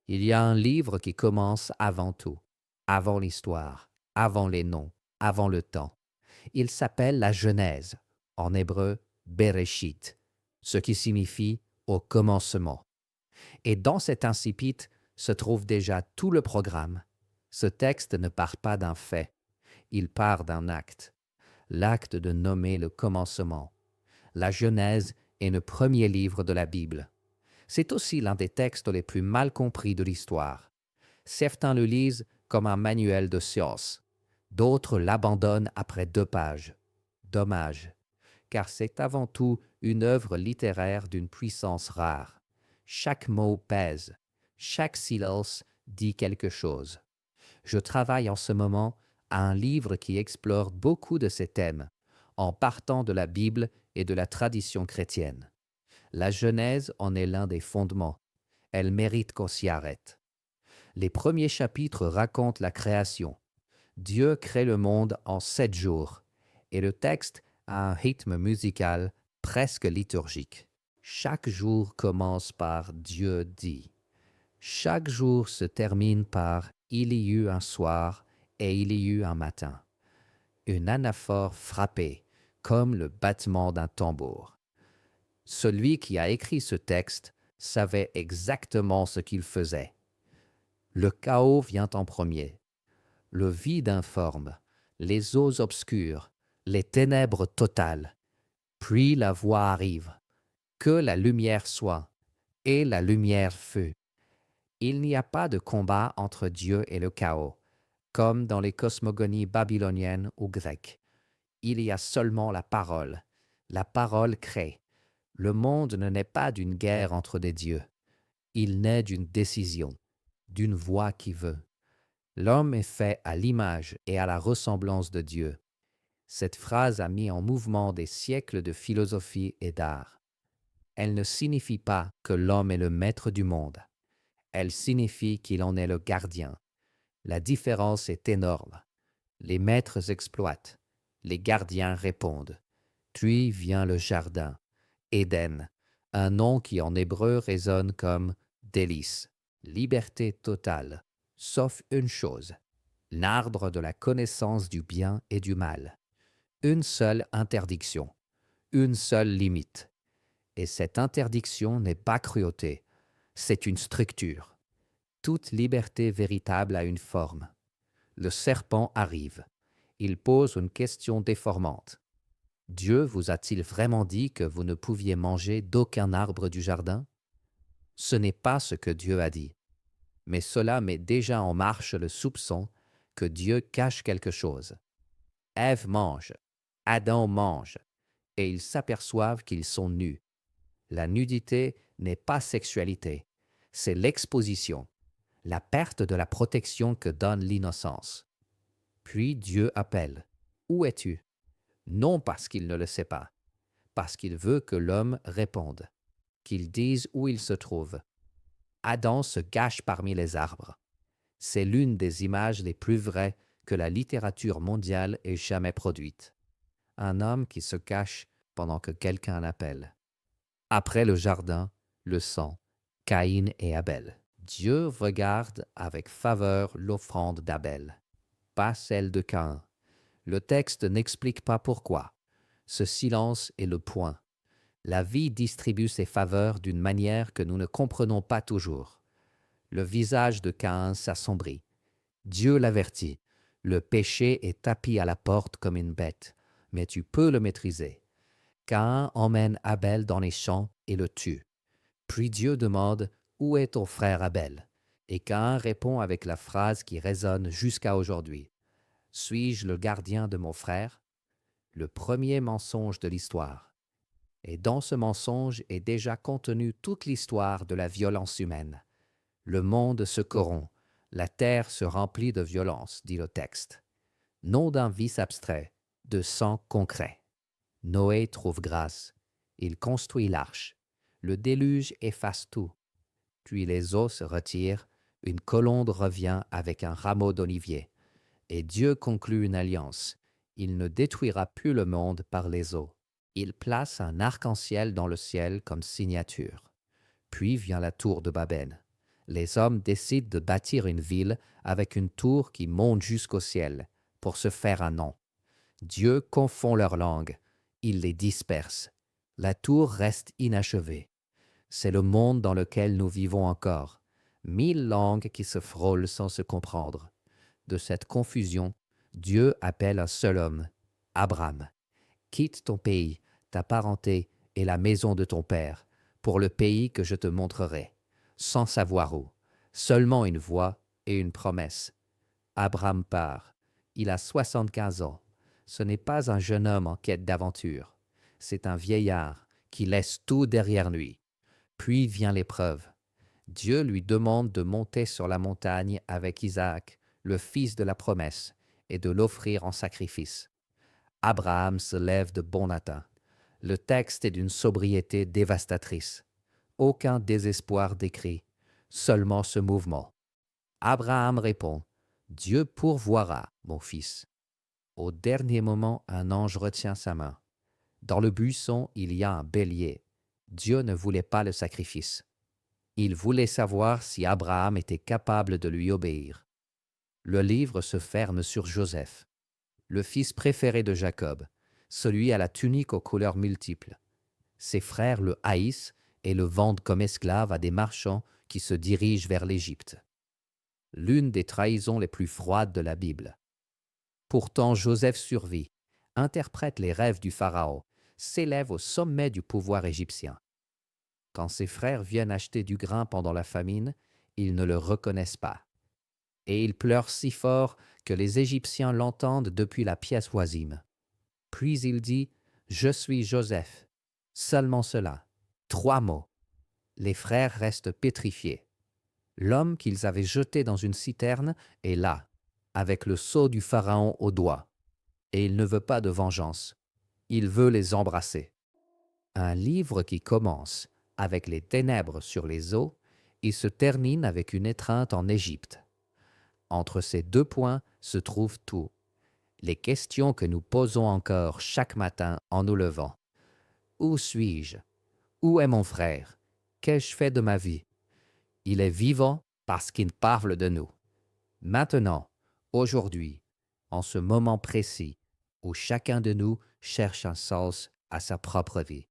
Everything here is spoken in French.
Il y a un livre qui commence avant tout, avant l'histoire, avant les noms, avant le temps. Il s'appelle la Genèse, en hébreu Bereshit, ce qui signifie au commencement. Et dans cet incipit se trouve déjà tout le programme. Ce texte ne part pas d'un fait, il part d'un acte, l'acte de nommer le commencement. La Genèse est le premier livre de la Bible. C'est aussi l'un des textes les plus mal compris de l'histoire. Certains le lisent comme un manuel de science. D'autres l'abandonnent après 2 pages. Dommage, car c'est avant tout une œuvre littéraire d'une puissance rare. Chaque mot pèse, chaque silence dit quelque chose. Je travaille en ce moment à un livre qui explore beaucoup de ces thèmes, en partant de la Bible et de la tradition chrétienne. La Genèse en est l'un des fondements. Elle mérite qu'on s'y arrête. Les premiers chapitres racontent la création. Dieu crée le monde en 7 jours, et le texte a un rythme musical presque liturgique. Chaque jour commence par Dieu dit. Chaque jour se termine par il y eut un soir et il y eut un matin. Une anaphore frappée, comme le battement d'un tambour. Celui qui a écrit ce texte savait exactement ce qu'il faisait. Le chaos vient en premier, le vide informe, les eaux obscures, les ténèbres totales. Puis la voix arrive, que la lumière soit, et la lumière fut. Il n'y a pas de combat entre Dieu et le chaos, comme dans les cosmogonies babyloniennes ou grecques. Il y a seulement la parole. La parole crée. Le monde ne naît pas d'une guerre entre des dieux. Il naît d'une décision, d'une voix qui veut. L'homme est fait à l'image et à la ressemblance de Dieu. Cette phrase a mis en mouvement des siècles de philosophie et d'art. Elle ne signifie pas que l'homme est le maître du monde. Elle signifie qu'il en est le gardien. La différence est énorme. Les maîtres exploitent, les gardiens répondent. Puis vient le jardin, Éden, un nom qui en hébreu résonne comme délice, liberté totale, sauf une chose, l'arbre de la connaissance du bien et du mal. Une seule interdiction, une seule limite. Et cette interdiction n'est pas cruauté, c'est une structure. Toute liberté véritable a une forme. Le serpent arrive. Il pose une question déformante. Dieu vous a-t-il vraiment dit que vous ne pouviez manger d'aucun arbre du jardin? Ce n'est pas ce que Dieu a dit. Mais cela met déjà en marche le soupçon que Dieu cache quelque chose. Ève mange, Adam mange, et ils s'aperçoivent qu'ils sont nus. La nudité n'est pas sexualité, c'est l'exposition, la perte de la protection que donne l'innocence. Puis Dieu appelle. Où es-tu? Non parce qu'il ne le sait pas, parce qu'il veut que l'homme réponde, qu'il dise où il se trouve. Adam se cache parmi les arbres. C'est l'une des images les plus vraies que la littérature mondiale ait jamais produite. Un homme qui se cache pendant que quelqu'un l'appelle. Après le jardin, le sang, Caïn et Abel. Dieu regarde avec faveur l'offrande d'Abel, pas celle de Caïn. Le texte n'explique pas pourquoi. Ce silence est le point. La vie distribue ses faveurs d'une manière que nous ne comprenons pas toujours. Le visage de Caïn s'assombrit. Dieu l'avertit. Le péché est tapis à la porte comme une bête, mais tu peux le maîtriser. Caïn emmène Abel dans les champs et le tue. Puis Dieu demande où est ton frère Abel? Et Caïn répond avec la phrase qui résonne jusqu'à aujourd'hui. Suis-je le gardien de mon frère? Le premier mensonge de l'histoire. Et dans ce mensonge est déjà contenue toute l'histoire de la violence humaine. Le monde se corrompt, la terre se remplit de violence, dit le texte. Non d'un vice abstrait, de sang concret. Noé trouve grâce. Il construit l'arche. Le déluge efface tout. Puis les eaux se retirent, une colombe revient avec un rameau d'olivier. Et Dieu conclut une alliance. Il ne détruira plus le monde par les eaux. Il place un arc-en-ciel dans le ciel comme signature. Puis vient la tour de Babel. Les hommes décident de bâtir une ville avec une tour qui monte jusqu'au ciel pour se faire un nom. Dieu confond leurs langues, il les disperse. La tour reste inachevée. C'est le monde dans lequel nous vivons encore. 1000 langues qui se frôlent sans se comprendre. De cette confusion, Dieu appelle un seul homme, Abraham. Quitte ton pays, ta parenté et la maison de ton père, pour le pays que je te montrerai, sans savoir où, seulement une voix et une promesse. Abraham part. Il a 75 ans. Ce n'est pas un jeune homme en quête d'aventure. C'est un vieillard qui laisse tout derrière lui. Puis vient l'épreuve. Dieu lui demande de monter sur la montagne avec Isaac, le fils de la promesse, et de l'offrir en sacrifice. Abraham se lève de bon matin. Le texte est d'une sobriété dévastatrice. Aucun désespoir décrit, seulement ce mouvement. Abraham répond, « Dieu pourvoira, mon fils. » Au dernier moment, un ange retient sa main. Dans le buisson, il y a un bélier. Dieu ne voulait pas le sacrifice. Il voulait savoir si Abraham était capable de lui obéir. Le livre se ferme sur Joseph, le fils préféré de Jacob, celui à la tunique aux couleurs multiples. Ses frères le haïssent et le vendent comme esclave à des marchands qui se dirigent vers l'Égypte. L'une des trahisons les plus froides de la Bible. Pourtant Joseph survit, interprète les rêves du Pharaon, s'élève au sommet du pouvoir égyptien. Quand ses frères viennent acheter du grain pendant la famine, ils ne le reconnaissent pas. Et il pleure si fort que les Égyptiens l'entendent depuis la pièce voisine. Puis il dit « Je suis Joseph ». Seulement cela, 3 mots. Les frères restent pétrifiés. L'homme qu'ils avaient jeté dans une citerne est là, avec le sceau du Pharaon au doigt. Et il ne veut pas de vengeance. Il veut les embrasser. Un livre qui commence avec les ténèbres sur les eaux et se termine avec une étreinte en Égypte. Entre ces 2 points se trouve tout. Les questions que nous posons encore chaque matin en nous levant. Où suis-je? Où est mon frère? Qu'ai-je fait de ma vie? Il est vivant parce qu'il parle de nous. Maintenant, aujourd'hui, en ce moment précis où chacun de nous cherche un sens à sa propre vie.